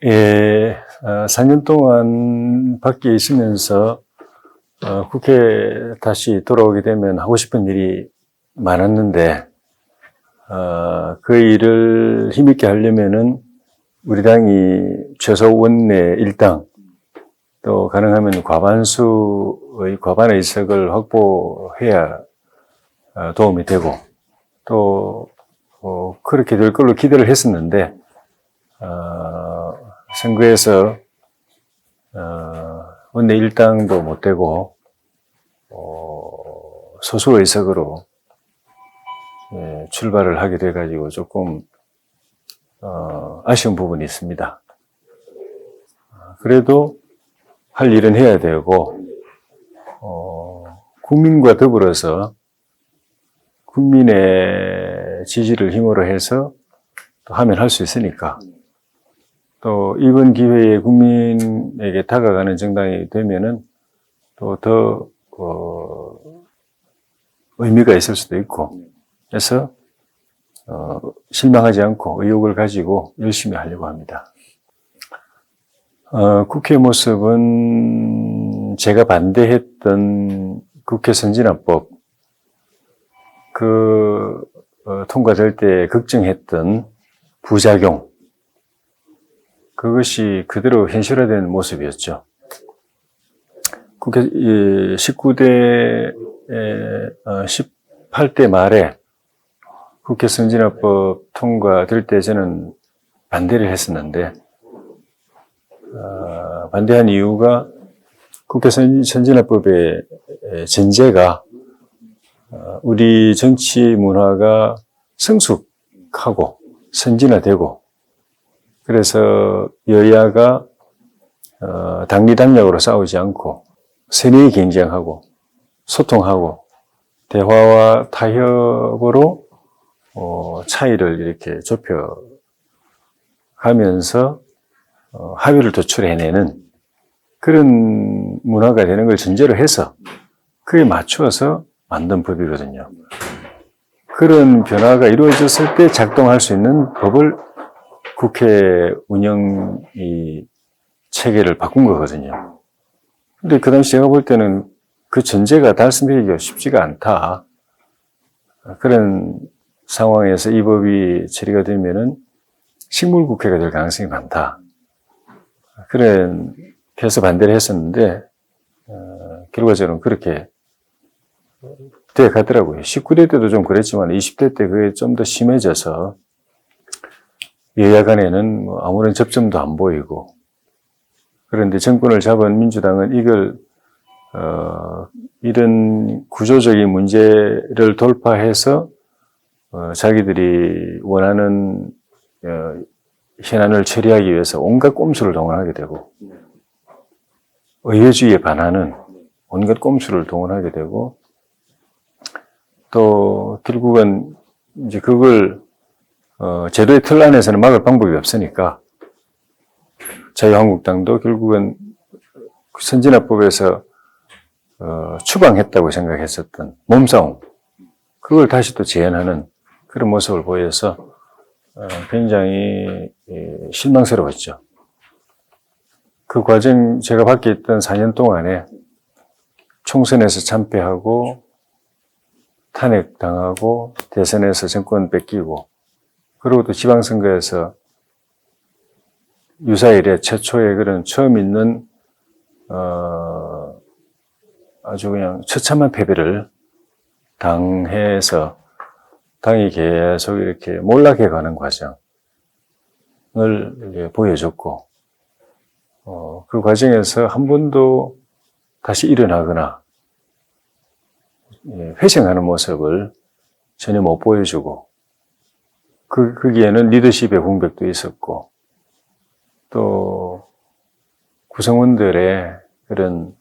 예, 4년 동안 밖에 있으면서 국회 다시 돌아오게 되면 하고 싶은 일이 많았는데 그 일을 힘있게 하려면은 우리 당이 최소 원내 일당 또 가능하면 과반의 의석을 확보해야 도움이 되고 또 그렇게 될 걸로 기대를 했었는데 선거에서 원내 일당도 못 되고 소수 의석으로 출발을 하게 돼가지고 조금 아쉬운 부분이 있습니다. 그래도 할 일은 해야 되고 국민과 더불어서 국민의 지지를 힘으로 해서 또 하면 할 수 있으니까 또 이번 기회에 국민에게 다가가는 정당이 되면은 또 더 의미가 있을 수도 있고 그래서 실망하지 않고 의욕을 가지고 열심히 하려고 합니다. 국회 모습은 제가 반대했던 국회 선진화법 통과될 때 걱정했던 부작용 그것이 그대로 현실화된 모습이었죠. 국회 18대 말에 국회 선진화법 통과될 때 저는 반대를 했었는데 반대한 이유가 국회 선진화법의 전제가 우리 정치 문화가 성숙하고 선진화되고 그래서 여야가 당리당략으로 싸우지 않고 선의의 경쟁하고 소통하고 대화와 타협으로 차이를 이렇게 좁혀가면서 합의를 도출해내는 그런 문화가 되는 걸 전제로 해서 그에 맞추어서 만든 법이거든요. 그런 변화가 이루어졌을 때 작동할 수 있는 법을 국회 운영 체계를 바꾼 거거든요. 근데 그 당시 제가 볼 때는 그 전제가 달성되기가 쉽지가 않다. 그런 상황에서 이 법이 처리가 되면은 식물국회가 될 가능성이 많다. 그래서 반대를 했었는데, 결과적으로 그렇게 돼 가더라고요. 19대 때도 좀 그랬지만 20대 때 그게 좀 더 심해져서 여야 간에는 아무런 접점도 안 보이고, 그런데 정권을 잡은 민주당은 이런 구조적인 문제를 돌파해서, 자기들이 원하는, 현안을 처리하기 위해서 온갖 꼼수를 동원하게 되고, 의회주의에 반하는 온갖 꼼수를 동원하게 되고, 또, 결국은 이제 그걸, 제도의 틀 안에서는 막을 방법이 없으니까, 자유한국당도 결국은 선진화법에서 추방했다고 생각했었던 몸싸움 그걸 다시 또 재현하는 그런 모습을 보여서 굉장히 실망스러웠죠. 그 과정 제가 밖에 있던 4년 동안에 총선에서 참패하고 탄핵당하고 대선에서 정권 뺏기고 그리고 또 지방선거에서 유사 이래 최초의 그런 처음 있는 아주 그냥 처참한 패배를 당해서 당이 계속 이렇게 몰락해가는 과정을 보여줬고 그 과정에서 한 번도 다시 일어나거나 회생하는 모습을 전혀 못 보여주고 거기에는 리더십의 공백도 있었고 또 구성원들의 그런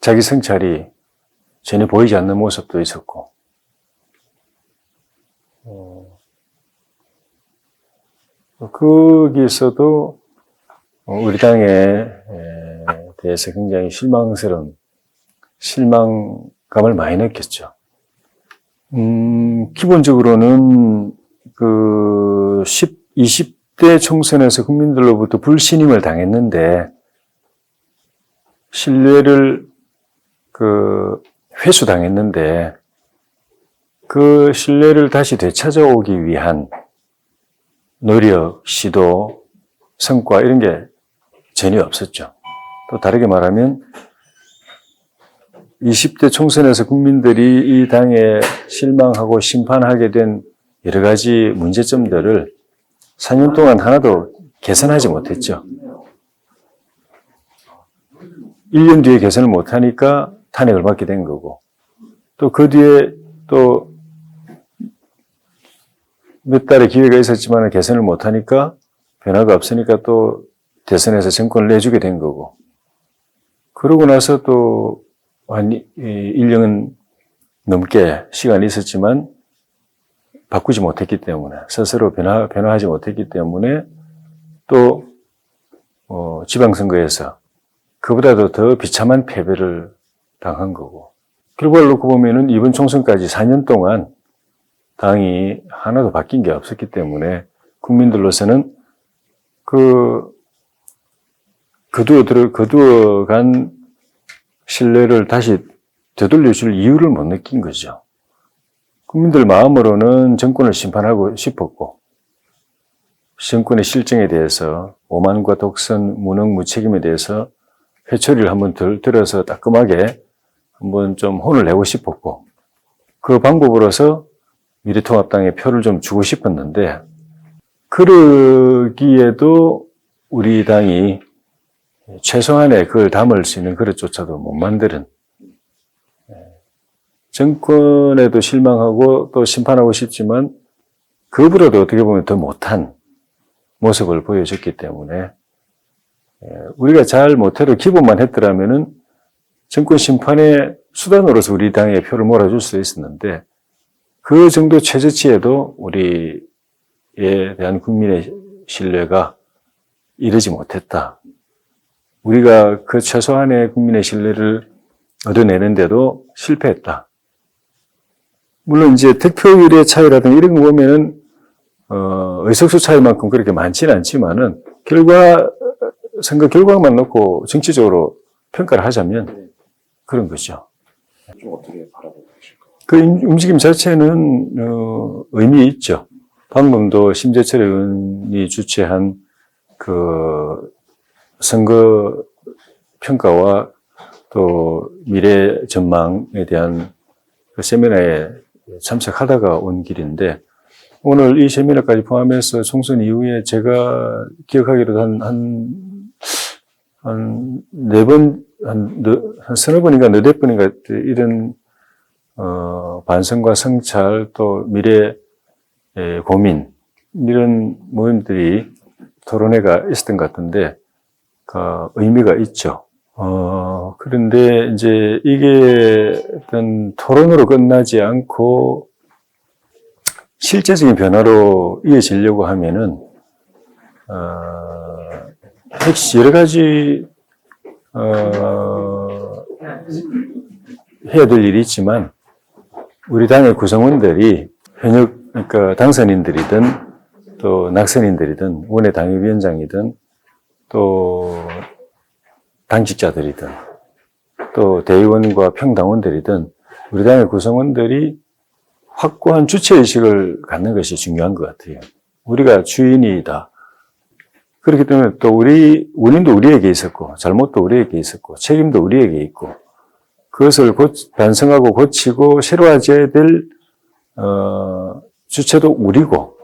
자기 성찰이 전혀 보이지 않는 모습도 있었고 거기에서도 우리 당에 대해서 굉장히 실망감을 많이 느꼈죠. 기본적으로는 20대 총선에서 국민들로부터 불신임을 당했는데 신뢰를 회수당했는데 그 신뢰를 다시 되찾아오기 위한 노력, 시도, 성과 이런 게 전혀 없었죠. 또 다르게 말하면 20대 총선에서 국민들이 이 당에 실망하고 심판하게 된 여러 가지 문제점들을 4년 동안 하나도 개선하지 못했죠. 1년 뒤에 개선을 못하니까 탄핵을 받게 된 거고, 또 그 뒤에 또 몇 달의 기회가 있었지만 개선을 못하니까 변화가 없으니까 또 대선에서 정권을 내주게 된 거고, 그러고 나서 또 한 1년 넘게 시간이 있었지만 바꾸지 못했기 때문에, 스스로 변화하지 못했기 때문에 또 지방선거에서 그보다도 더 비참한 패배를 당한 거고, 결과를 놓고 보면은 이번 총선까지 4년 동안 당이 하나도 바뀐 게 없었기 때문에 국민들로서는 거두어간 신뢰를 다시 되돌려줄 이유를 못 느낀 거죠. 국민들 마음으로는 정권을 심판하고 싶었고, 정권의 실정에 대해서 오만과 독선, 무능, 무책임에 대해서 회초리를 한번 들어서 따끔하게 한번 좀 혼을 내고 싶었고, 그 방법으로서 미래통합당에 표를 좀 주고 싶었는데, 그러기에도 우리 당이 최소한의 그걸 담을 수 있는 그릇조차도 못 만드는, 정권에도 실망하고 또 심판하고 싶지만 그보다도 어떻게 보면 더 못한 모습을 보여줬기 때문에, 우리가 잘 못해도 기본만 했더라면은 정권 심판의 수단으로서 우리 당에 표를 몰아줄 수 있었는데, 그 정도 최저치에도 우리에 대한 국민의 신뢰가 이르지 못했다. 우리가 그 최소한의 국민의 신뢰를 얻어내는데도 실패했다. 물론 이제 득표율의 차이라든가 이런 거 보면은 의석수 차이만큼 그렇게 많지는 않지만은 선거 결과만 놓고 정치적으로 평가를 하자면 그런 거죠. 좀 어떻게 바라보고 계실까요? 그 움직임 자체는 의미 있죠. 방금도 심재철 의원이 주최한 그 선거 평가와 또 미래 전망에 대한 그 세미나에 참석하다가 온 길인데, 오늘 이 세미나까지 포함해서 총선 이후에 제가 기억하기로도 한 서너 번인가 너댓 번인가 이런 반성과 성찰 또 미래 고민 이런 모임들이 토론회가 있었던 것 같은데 의미가 있죠. 그런데 이제 이게 어떤 토론으로 끝나지 않고 실제적인 변화로 이어지려고 하면은 여러 가지 해야 될 일이 있지만, 우리 당의 구성원들이 그러니까 당선인들이든 또 낙선인들이든 원외 당협위원장이든 또 당직자들이든 또 대의원과 평당원들이든 우리 당의 구성원들이 확고한 주체의식을 갖는 것이 중요한 것 같아요. 우리가 주인이다. 그렇기 때문에 또 원인도 우리에게 있었고, 잘못도 우리에게 있었고, 책임도 우리에게 있고, 그것을 반성하고 고치고 새로워져야 될, 주체도 우리고,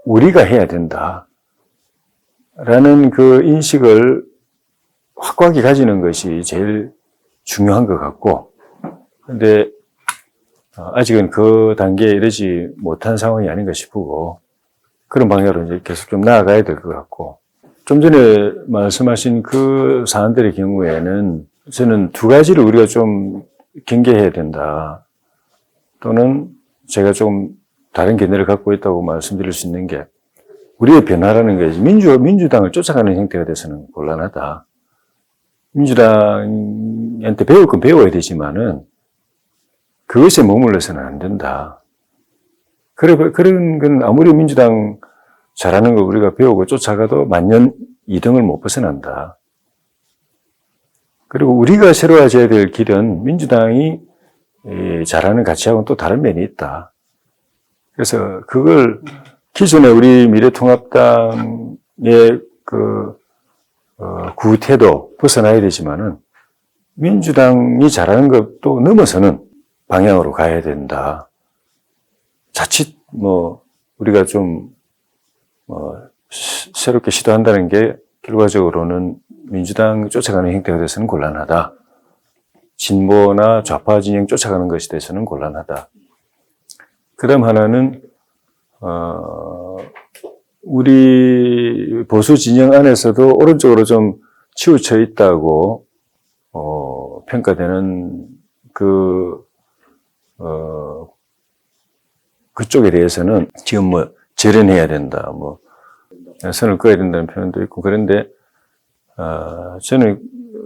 우리가 해야 된다. 라는 그 인식을 확고하게 가지는 것이 제일 중요한 것 같고, 근데 아직은 그 단계에 이르지 못한 상황이 아닌가 싶고, 그런 방향으로 이제 계속 좀 나아가야 될 것 같고, 좀 전에 말씀하신 그 사안들의 경우에는 저는 두 가지를 우리가 좀 경계해야 된다. 또는 제가 좀 다른 견해를 갖고 있다고 말씀드릴 수 있는 게, 우리의 변화라는 게 민주당을 쫓아가는 형태가 돼서는 곤란하다. 민주당한테 배울 건 배워야 되지만은 그것에 머물러서는 안 된다. 그런 건 아무리 민주당 잘하는 걸 우리가 배우고 쫓아가도 만년 2등을 못 벗어난다. 그리고 우리가 새로워져야 될 길은 민주당이 잘하는 가치하고는 또 다른 면이 있다. 그래서 그걸 기존의 우리 미래통합당의 구태도 벗어나야 되지만은 민주당이 잘하는 것도 넘어서는 방향으로 가야 된다. 자칫 우리가 좀 새롭게 시도한다는 게 결과적으로는 민주당 쫓아가는 형태가 돼서는 곤란하다. 진보나 좌파 진영 쫓아가는 것이 돼서는 곤란하다. 그 다음 하나는 우리 보수 진영 안에서도 오른쪽으로 좀 치우쳐 있다고 평가되는 그쪽에 대해서는 지금 재련해야 된다, 선을 그어야 된다는 표현도 있고, 그런데 저는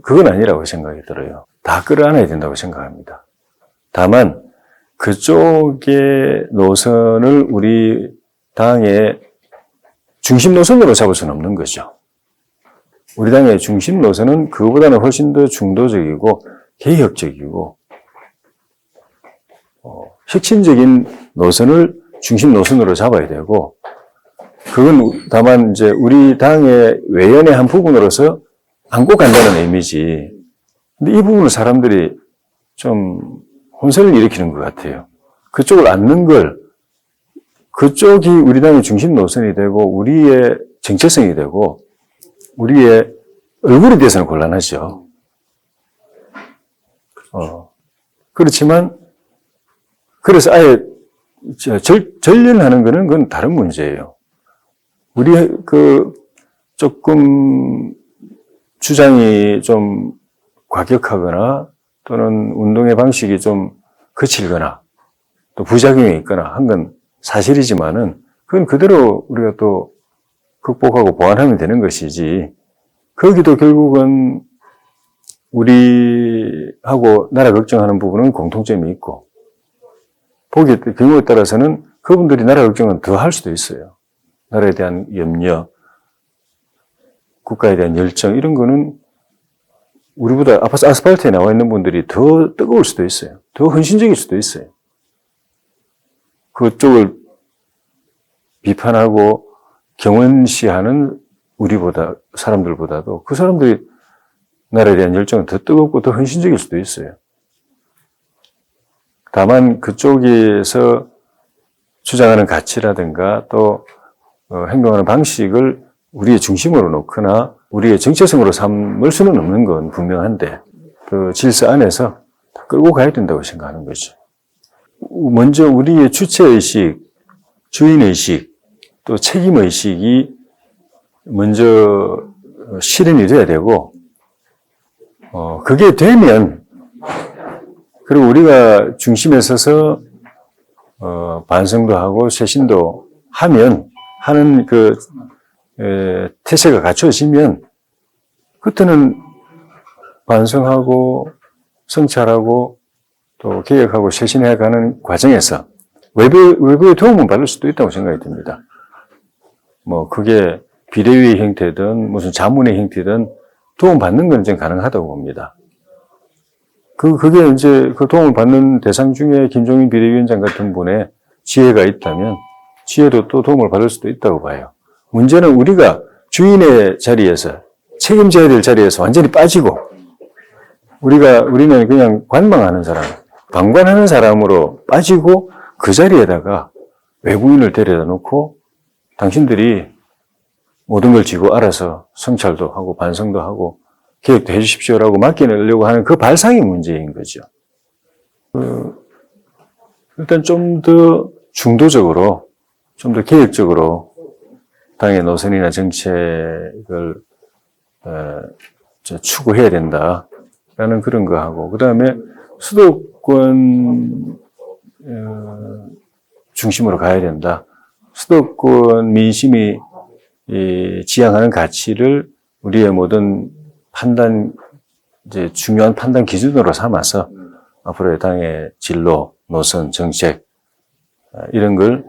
그건 아니라고 생각이 들어요. 다 끌어안아야 된다고 생각합니다. 다만 그쪽의 노선을 우리 당의 중심 노선으로 잡을 수는 없는 거죠. 우리 당의 중심 노선은 그거보다는 훨씬 더 중도적이고 개혁적이고 혁신적인 노선을 중심 노선으로 잡아야 되고, 그건 다만 이제 우리 당의 외연의 한 부분으로서 안고 간다는 의미지. 근데 이 부분을 사람들이 좀 혼선을 일으키는 것 같아요. 그쪽을 안는 걸, 그쪽이 우리 당의 중심 노선이 되고 우리의 정체성이 되고 우리의 얼굴이 돼서는 곤란하죠. 그렇지만 그래서 아예 전련하는 거는 그건 다른 문제예요. 우리 조금 주장이 좀 과격하거나 또는 운동의 방식이 좀 거칠거나 또 부작용이 있거나 한 건 사실이지만은 그건 그대로 우리가 또 극복하고 보완하면 되는 것이지, 거기도 결국은 우리하고 나라 걱정하는 부분은 공통점이 있고, 보기 경우에 따라서는 그분들이 나라 걱정은 더 할 수도 있어요. 나라에 대한 염려, 국가에 대한 열정, 이런 거는 우리보다 아스팔트에 나와 있는 분들이 더 뜨거울 수도 있어요. 더 헌신적일 수도 있어요. 그쪽을 비판하고 경원시하는 사람들보다도 그 사람들이 나라에 대한 열정은 더 뜨겁고 더 헌신적일 수도 있어요. 다만 그쪽에서 주장하는 가치라든가 또 행동하는 방식을 우리의 중심으로 놓거나 우리의 정체성으로 삼을 수는 없는 건 분명한데, 그 질서 안에서 다 끌고 가야 된다고 생각하는 거죠. 먼저 우리의 주체의식, 주인의식, 또 책임의식이 먼저 실현이 돼야 되고, 그게 되면, 그리고 우리가 중심에 서서 반성도 하고 쇄신도 하는 태세가 갖춰지면, 그때는 반성하고 성찰하고 또 개혁하고 쇄신해가는 과정에서 외부의 도움을 받을 수도 있다고 생각이 듭니다. 그게 비대위의 형태든 무슨 자문의 형태든 도움받는 건 이제 가능하다고 봅니다. 그게 이제 그 도움을 받는 대상 중에 김종인 비대위원장 같은 분의 지혜가 있다면 지혜도 또 도움을 받을 수도 있다고 봐요. 문제는 우리가 주인의 자리에서, 책임져야 될 자리에서 완전히 빠지고 우리는 그냥 관망하는 사람, 방관하는 사람으로 빠지고 그 자리에다가 외부인을 데려다 놓고 당신들이 모든 걸 지고 알아서 성찰도 하고 반성도 하고 개혁도 해 주십시오라고 맡기려고 하는 그 발상이 문제인 거죠. 일단 좀 더 중도적으로, 좀 더 개혁적으로 당의 노선이나 정책을 추구해야 된다라는 그런 거 하고, 그 다음에 수도권 중심으로 가야 된다. 수도권 민심이 지향하는 가치를 우리의 모든 판단, 이제 중요한 판단 기준으로 삼아서 앞으로의 당의 진로, 노선, 정책, 이런 걸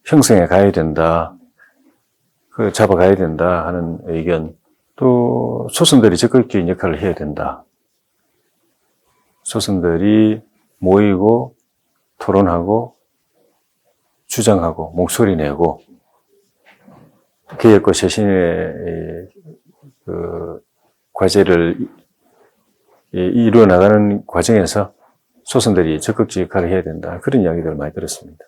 형성해 가야 된다. 잡아가야 된다 하는 의견. 또 소선들이 적극적인 역할을 해야 된다. 소선들이 모이고 토론하고 주장하고 목소리 내고 개혁과 쇄신의 과제를 이루어 나가는 과정에서 소선들이 적극적 역할을 해야 된다. 그런 이야기들을 많이 들었습니다.